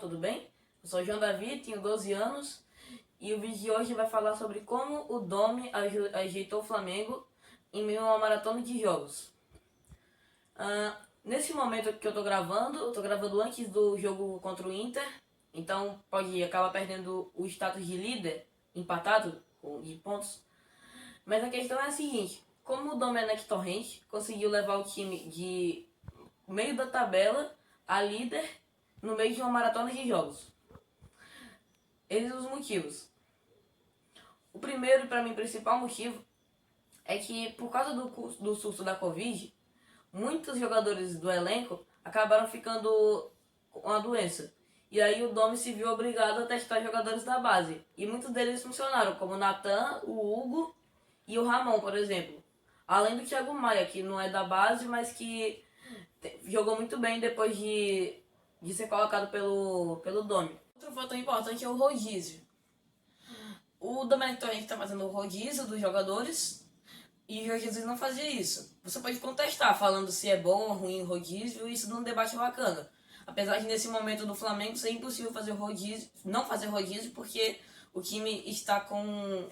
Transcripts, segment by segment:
tudo bem? Eu sou o João Davi, tenho 12 anos e o vídeo de hoje vai falar sobre como o Domi ajeitou o Flamengo em meio a uma maratona de jogos. Nesse momento que eu tô gravando antes do jogo contra o Inter, então pode acabar perdendo o status de líder, empatado de pontos. Mas a questão é a seguinte: como o Domenech Torrent conseguiu levar o time de meio da tabela a líder no meio de uma maratona de jogos? Eis os motivos. O primeiro, para mim, principal motivo é que, por causa do surto da Covid, muitos jogadores do elenco acabaram ficando com a doença. E aí o Domi se viu obrigado a testar jogadores da base. E muitos deles funcionaram, como o Natan, o Hugo e o Ramon, por exemplo. Além do Thiago Maia, que não é da base, mas que jogou muito bem depois de ser colocado pelo Domi. Outro fator importante é o rodízio. O Domenech Torrent está fazendo o rodízio dos jogadores e o Jorge Jesus não fazia isso. Você pode contestar falando se é bom ou ruim o rodízio, isso num debate bacana. Apesar de nesse momento do Flamengo ser impossível fazer o rodízio, não fazer rodízio, porque o time está com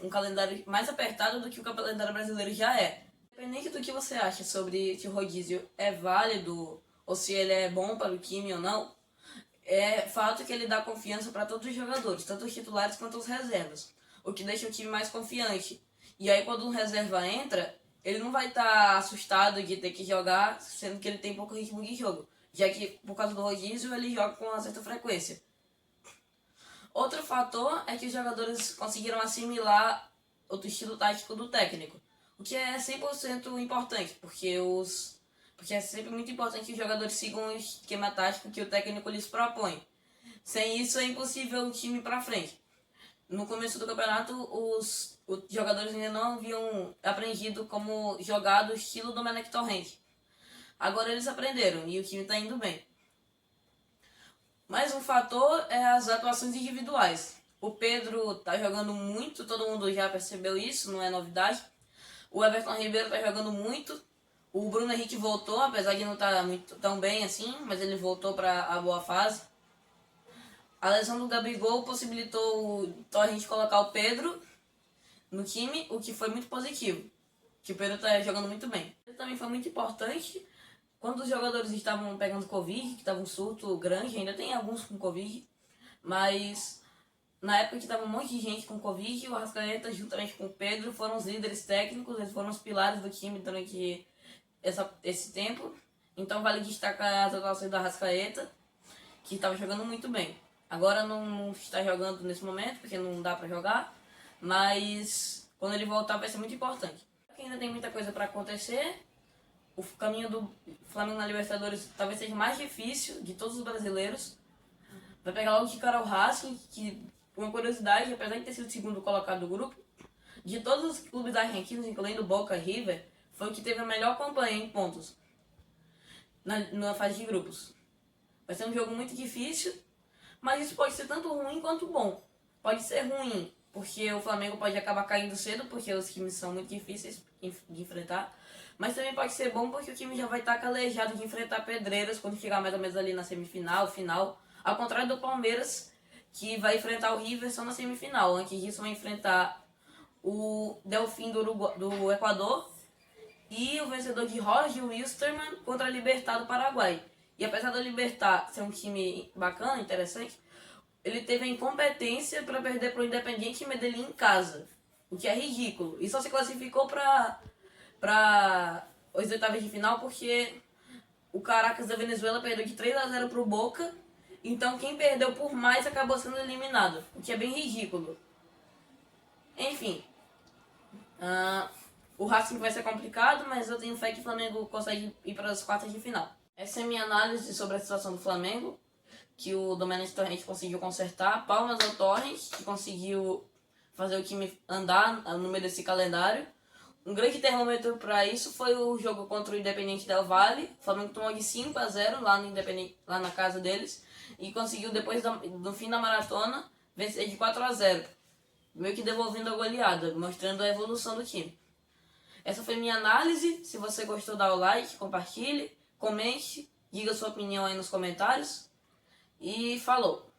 um calendário mais apertado do que o calendário brasileiro já é. Independente do que você acha sobre se o rodízio é válido ou se ele é bom para o time ou não, é fato que ele dá confiança para todos os jogadores, tanto os titulares quanto os reservas, o que deixa o time mais confiante. E aí quando um reserva entra, ele não vai estar assustado de ter que jogar, sendo que ele tem pouco ritmo de jogo, já que por causa do rodízio ele joga com uma certa frequência. Outro fator é que os jogadores conseguiram assimilar o estilo tático do técnico, o que é 100% importante, porque é sempre muito importante que os jogadores sigam o esquema tático que o técnico lhes propõe. Sem isso é impossível o time ir para frente. No começo do campeonato, os jogadores ainda não haviam aprendido como jogar do estilo do Domenech Torrent. Agora eles aprenderam e o time está indo bem. Mais um fator é as atuações individuais. O Pedro está jogando muito, todo mundo já percebeu isso, não é novidade. O Everton Ribeiro está jogando muito. O Bruno Henrique voltou, apesar de não estar muito tão bem assim, mas ele voltou para a boa fase. A lesão do Gabigol possibilitou o Torrent colocar o Pedro no time, o que foi muito positivo, que o Pedro está jogando muito bem. Ele também foi muito importante quando os jogadores estavam pegando Covid, que estava um surto grande, ainda tem alguns com Covid, mas na época que estava um monte de gente com Covid, o Arrascaeta, juntamente com o Pedro, foram os líderes técnicos, eles foram os pilares do time durante esse tempo. Então vale destacar as atuações do Arrascaeta, que estava jogando muito bem. Agora não está jogando nesse momento, porque não dá para jogar, mas quando ele voltar vai ser muito importante. Ainda tem muita coisa para acontecer. O caminho do Flamengo na Libertadores talvez seja mais difícil de todos os brasileiros. Vai pegar logo de cara o Racing, que, uma curiosidade, apesar de ter sido o segundo colocado do grupo, de todos os clubes argentinos, incluindo Boca e River, foi o que teve a melhor campanha em pontos na fase de grupos. Vai ser um jogo muito difícil, mas isso pode ser tanto ruim quanto bom. Pode ser ruim, porque o Flamengo pode acabar caindo cedo, porque os times são muito difíceis de enfrentar. Mas também pode ser bom porque o time já vai estar calejado de enfrentar pedreiras quando chegar mais ou menos ali na semifinal, final. Ao contrário do Palmeiras, que vai enfrentar o River só na semifinal. Antes disso vai enfrentar o Delfim do Equador e o vencedor de Roger Wilstermann contra a Libertad do Paraguai. E apesar da Libertad ser um time bacana, interessante, ele teve a incompetência para perder para o Independiente Medellín em casa, o que é ridículo. E só se classificou para os oitavos de final porque o Caracas da Venezuela perdeu de 3-0 para o Boca. Então quem perdeu por mais acabou sendo eliminado, o que é bem ridículo. Enfim, o Racing vai ser complicado, mas eu tenho fé que o Flamengo consegue ir para as quartas de final. Essa é a minha análise sobre a situação do Flamengo, que o Domenech Torrent conseguiu consertar. Palmas ao Torrent, que conseguiu fazer o time andar no meio desse calendário. Um grande termômetro para isso foi o jogo contra o Independiente Del Valle. O Flamengo tomou de 5-0 lá na casa deles e conseguiu, depois do fim da maratona, vencer de 4-0, meio que devolvendo a goleada, mostrando a evolução do time. Essa foi minha análise. Se você gostou, dá o like, compartilhe, comente, diga sua opinião aí nos comentários. E falou!